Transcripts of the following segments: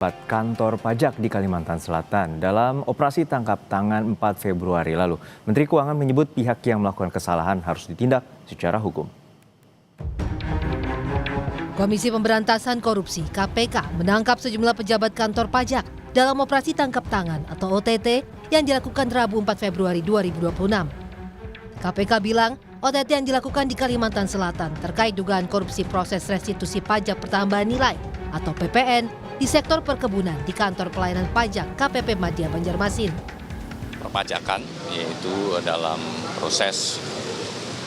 Kantor pajak di Kalimantan Selatan dalam operasi tangkap tangan 4 Februari lalu. Menteri Keuangan menyebut pihak yang melakukan kesalahan harus ditindak secara hukum. Komisi Pemberantasan Korupsi (KPK) menangkap sejumlah pejabat kantor pajak dalam operasi tangkap tangan atau OTT yang dilakukan Rabu 4 Februari 2026. KPK bilang OTT yang dilakukan di Kalimantan Selatan terkait dugaan korupsi proses restitusi pajak pertambahan nilai atau PPN di sektor perkebunan di kantor pelayanan pajak KPP Madya Banjarmasin. Perpajakan yaitu dalam proses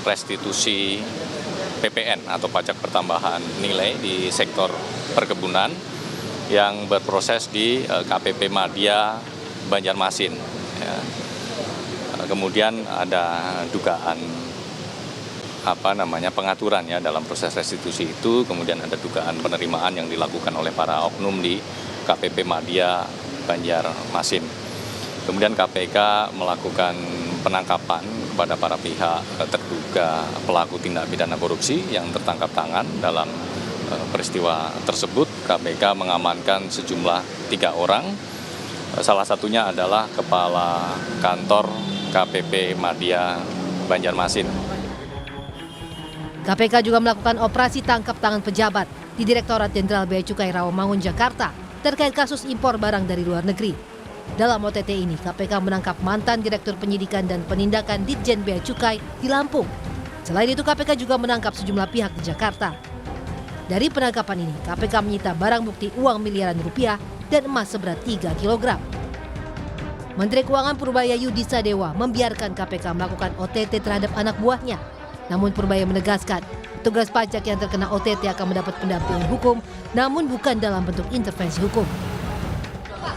restitusi PPN atau pajak pertambahan nilai di sektor perkebunan yang berproses di KPP Madya Banjarmasin. Ya. Kemudian ada dugaan pengaturan ya dalam proses restitusi itu, kemudian ada dugaan penerimaan yang dilakukan oleh para oknum di KPP Madya Banjarmasin. Kemudian KPK melakukan penangkapan kepada para pihak terduga pelaku tindak pidana korupsi yang tertangkap tangan dalam peristiwa tersebut. KPK mengamankan sejumlah 3 orang, salah satunya adalah Kepala Kantor KPP Madya Banjarmasin. KPK juga melakukan operasi tangkap tangan pejabat di Direktorat Jenderal Bea Cukai Rawamangun, Jakarta terkait kasus impor barang dari luar negeri. Dalam OTT ini, KPK menangkap mantan Direktur Penyidikan dan Penindakan Ditjen Bea Cukai di Lampung. Selain itu, KPK juga menangkap sejumlah pihak di Jakarta. Dari penangkapan ini, KPK menyita barang bukti uang miliaran rupiah dan emas seberat 3 kg. Menteri Keuangan Purbaya Yudi Sadewa membiarkan KPK melakukan OTT terhadap anak buahnya. Namun Purbaya menegaskan, petugas pajak yang terkena OTT akan mendapat pendampingan hukum, namun bukan dalam bentuk intervensi hukum.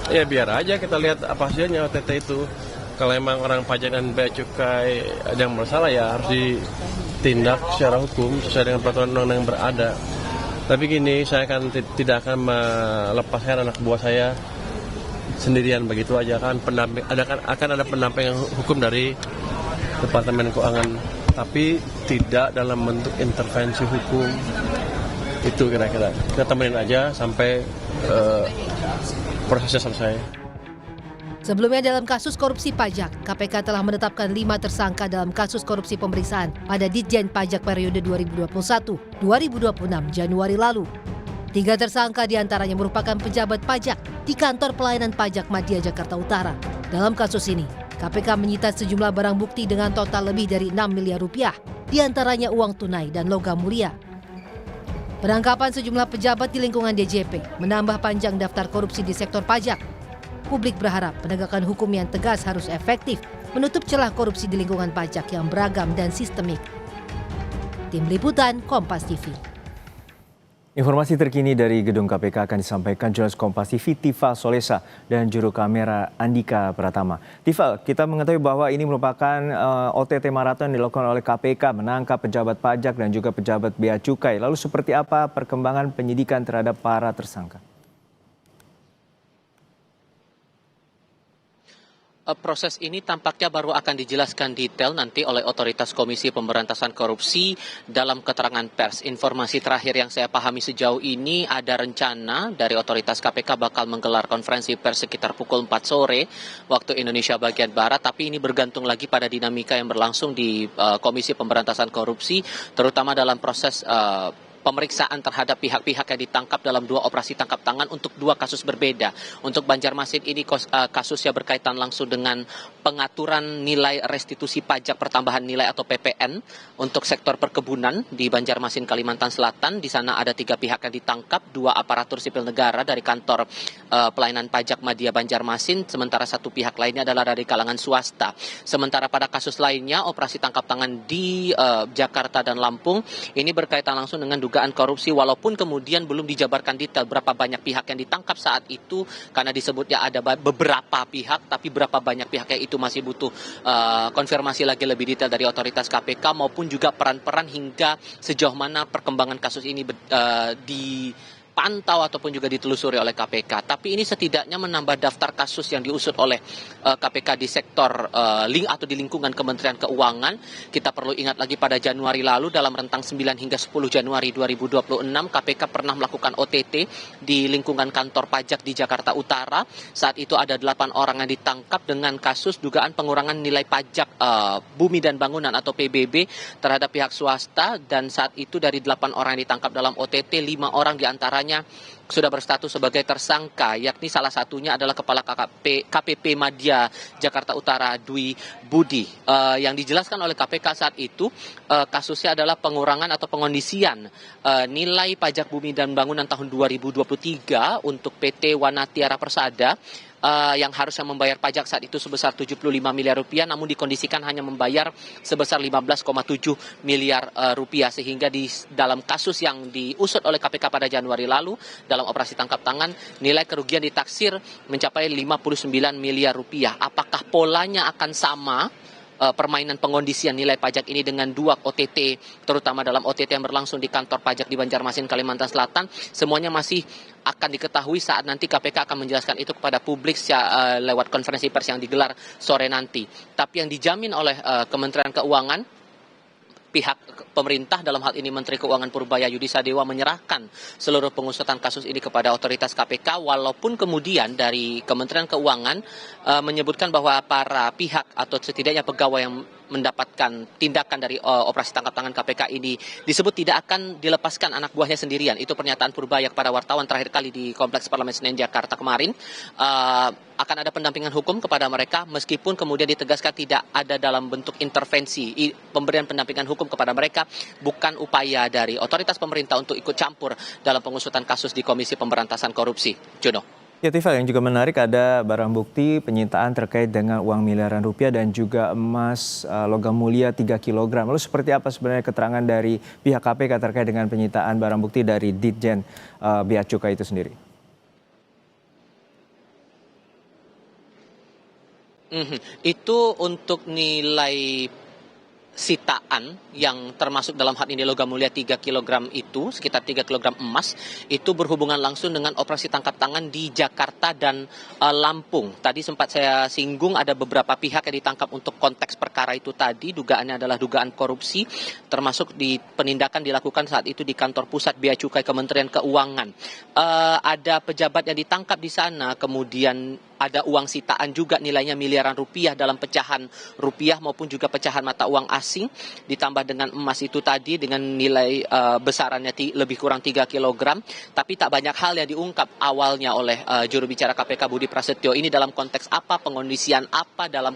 Ya biar aja kita lihat apa hasilnya OTT itu. Kalau emang orang pajak dan bea cukai ada yang bersalah ya harus ditindak secara hukum sesuai dengan peraturan undang-undang yang berada. Tapi gini, saya tidak akan melepaskan anak buah saya sendirian begitu aja kan. Akan ada pendampingan hukum dari Departemen Keuangan. Tapi tidak dalam bentuk intervensi hukum. Itu kira-kira. Kita temenin aja sampai prosesnya selesai. Sebelumnya dalam kasus korupsi pajak, KPK telah menetapkan 5 tersangka dalam kasus korupsi pemeriksaan pada Ditjen Pajak periode 2021-2026 Januari lalu. 3 tersangka diantaranya merupakan pejabat pajak di kantor pelayanan pajak Madya Jakarta Utara. Dalam kasus ini, KPK menyita sejumlah barang bukti dengan total lebih dari 6 miliar rupiah, diantaranya uang tunai dan logam mulia. Penangkapan sejumlah pejabat di lingkungan DJP menambah panjang daftar korupsi di sektor pajak. Publik berharap penegakan hukum yang tegas harus efektif menutup celah korupsi di lingkungan pajak yang beragam dan sistemik. Tim Liputan Kompas TV. Informasi terkini dari gedung KPK akan disampaikan jurnalis Kompas TV Tifa Solesa dan juru kamera Andika Pratama. Tifa, kita mengetahui bahwa ini merupakan OTT maraton dilakukan oleh KPK menangkap pejabat pajak dan juga pejabat bea cukai. Lalu seperti apa perkembangan penyidikan terhadap para tersangka? Proses ini tampaknya baru akan dijelaskan detail nanti oleh otoritas Komisi Pemberantasan Korupsi dalam keterangan pers. Informasi terakhir yang saya pahami sejauh ini ada rencana dari otoritas KPK bakal menggelar konferensi pers sekitar pukul 4 sore waktu Indonesia bagian Barat, tapi ini bergantung lagi pada dinamika yang berlangsung di Komisi Pemberantasan Korupsi, terutama dalam proses pemeriksaan terhadap pihak-pihak yang ditangkap dalam 2 operasi tangkap tangan untuk 2 kasus berbeda. Untuk Banjarmasin ini kasusnya berkaitan langsung dengan pengaturan nilai restitusi pajak pertambahan nilai atau PPN untuk sektor perkebunan di Banjarmasin, Kalimantan Selatan. Di sana ada 3 pihak yang ditangkap, 2 aparatur sipil negara dari kantor pelayanan pajak Madya Banjarmasin, sementara 1 pihak lainnya adalah dari kalangan swasta. Sementara pada kasus lainnya, operasi tangkap tangan di Jakarta dan Lampung, ini berkaitan langsung dengan dugaan korupsi, walaupun kemudian belum dijabarkan detail berapa banyak pihak yang ditangkap saat itu, karena disebutnya ada beberapa pihak, tapi berapa banyak pihak yang itu masih butuh konfirmasi lagi lebih detail dari otoritas KPK, maupun juga peran-peran hingga sejauh mana perkembangan kasus ini dipantau ataupun juga ditelusuri oleh KPK. Tapi ini setidaknya menambah daftar kasus yang diusut oleh KPK di sektor atau di lingkungan Kementerian Keuangan. Kita perlu ingat lagi pada Januari lalu dalam rentang 9 hingga 10 Januari 2026 KPK pernah melakukan OTT di lingkungan kantor pajak di Jakarta Utara. Saat itu ada 8 orang yang ditangkap dengan kasus dugaan pengurangan nilai pajak bumi dan bangunan atau PBB terhadap pihak swasta, dan saat itu dari 8 orang yang ditangkap dalam OTT, 5 orang diantaranya sudah berstatus sebagai tersangka, yakni salah satunya adalah Kepala KPP Madya Jakarta Utara Dwi Budi. Yang dijelaskan oleh KPK saat itu kasusnya adalah pengurangan atau pengondisian nilai pajak bumi dan bangunan tahun 2023 untuk PT Wanatiara Persada yang harusnya membayar pajak saat itu sebesar 75 miliar rupiah, namun dikondisikan hanya membayar sebesar 15,7 miliar rupiah, sehingga di dalam kasus yang diusut oleh KPK pada Januari lalu dalam operasi tangkap tangan, nilai kerugian ditaksir mencapai 59 miliar rupiah. Apakah polanya akan sama permainan pengondisian nilai pajak ini dengan dua OTT, terutama dalam OTT yang berlangsung di kantor pajak di Banjarmasin, Kalimantan Selatan? Semuanya masih akan diketahui saat nanti KPK akan menjelaskan itu kepada publik lewat konferensi pers yang digelar sore nanti. Tapi yang dijamin oleh Kementerian Keuangan, pihak pemerintah dalam hal ini Menteri Keuangan Purbaya Yudi Sadewa menyerahkan seluruh pengusutan kasus ini kepada otoritas KPK, walaupun kemudian dari Kementerian Keuangan menyebutkan bahwa para pihak atau setidaknya pegawai yang mendapatkan tindakan dari operasi tangkap tangan KPK ini disebut tidak akan dilepaskan anak buahnya sendirian. Itu pernyataan Purbaya kepada wartawan terakhir kali di Kompleks Parlemen Senen Jakarta kemarin. Akan ada pendampingan hukum kepada mereka, meskipun kemudian ditegaskan tidak ada dalam bentuk intervensi. Pemberian pendampingan hukum kepada mereka bukan upaya dari otoritas pemerintah untuk ikut campur dalam pengusutan kasus di Komisi Pemberantasan Korupsi. Jono. Ya Tifal, yang juga menarik ada barang bukti penyitaan terkait dengan uang miliaran rupiah dan juga emas logam mulia 3 kg. Lalu seperti apa sebenarnya keterangan dari pihak KPK terkait dengan penyitaan barang bukti dari Ditjen Bea Cukai itu sendiri? Itu untuk nilai sitaan yang termasuk dalam hal ini logam mulia 3 kg itu, sekitar 3 kg emas, itu berhubungan langsung dengan operasi tangkap tangan di Jakarta dan Lampung. Tadi sempat saya singgung ada beberapa pihak yang ditangkap untuk konteks perkara itu tadi, dugaannya adalah dugaan korupsi, termasuk di penindakan dilakukan saat itu di kantor pusat Bea Cukai Kementerian Keuangan. Ada pejabat yang ditangkap di sana, kemudian ada uang sitaan juga nilainya miliaran rupiah dalam pecahan rupiah maupun juga pecahan mata uang asing, ditambah dengan emas itu tadi dengan nilai besarannya lebih kurang 3 kg. Tapi tak banyak hal yang diungkap awalnya oleh juru bicara KPK Budi Prasetyo. Ini dalam konteks apa, pengondisian apa, dalam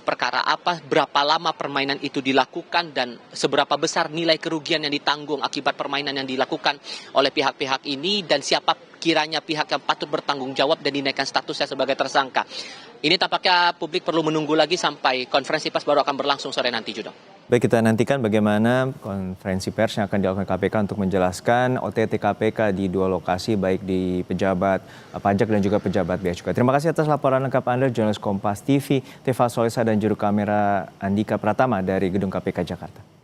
perkara apa, berapa lama permainan itu dilakukan, dan seberapa besar nilai kerugian yang ditanggung akibat permainan yang dilakukan oleh pihak-pihak ini, dan siapa kiranya pihak yang patut bertanggung jawab dan dinaikkan statusnya sebagai tersangka. Ini tampaknya publik perlu menunggu lagi sampai konferensi pers baru akan berlangsung sore nanti, Judo. Baik, kita nantikan bagaimana konferensi pers yang akan dilakukan KPK untuk menjelaskan OTT KPK di dua lokasi, baik di pejabat pajak dan juga pejabat bea cukai. Terima kasih atas laporan lengkap Anda, jurnalis Kompas TV, Tifal Solesa dan juru kamera Andika Pratama dari Gedung KPK Jakarta.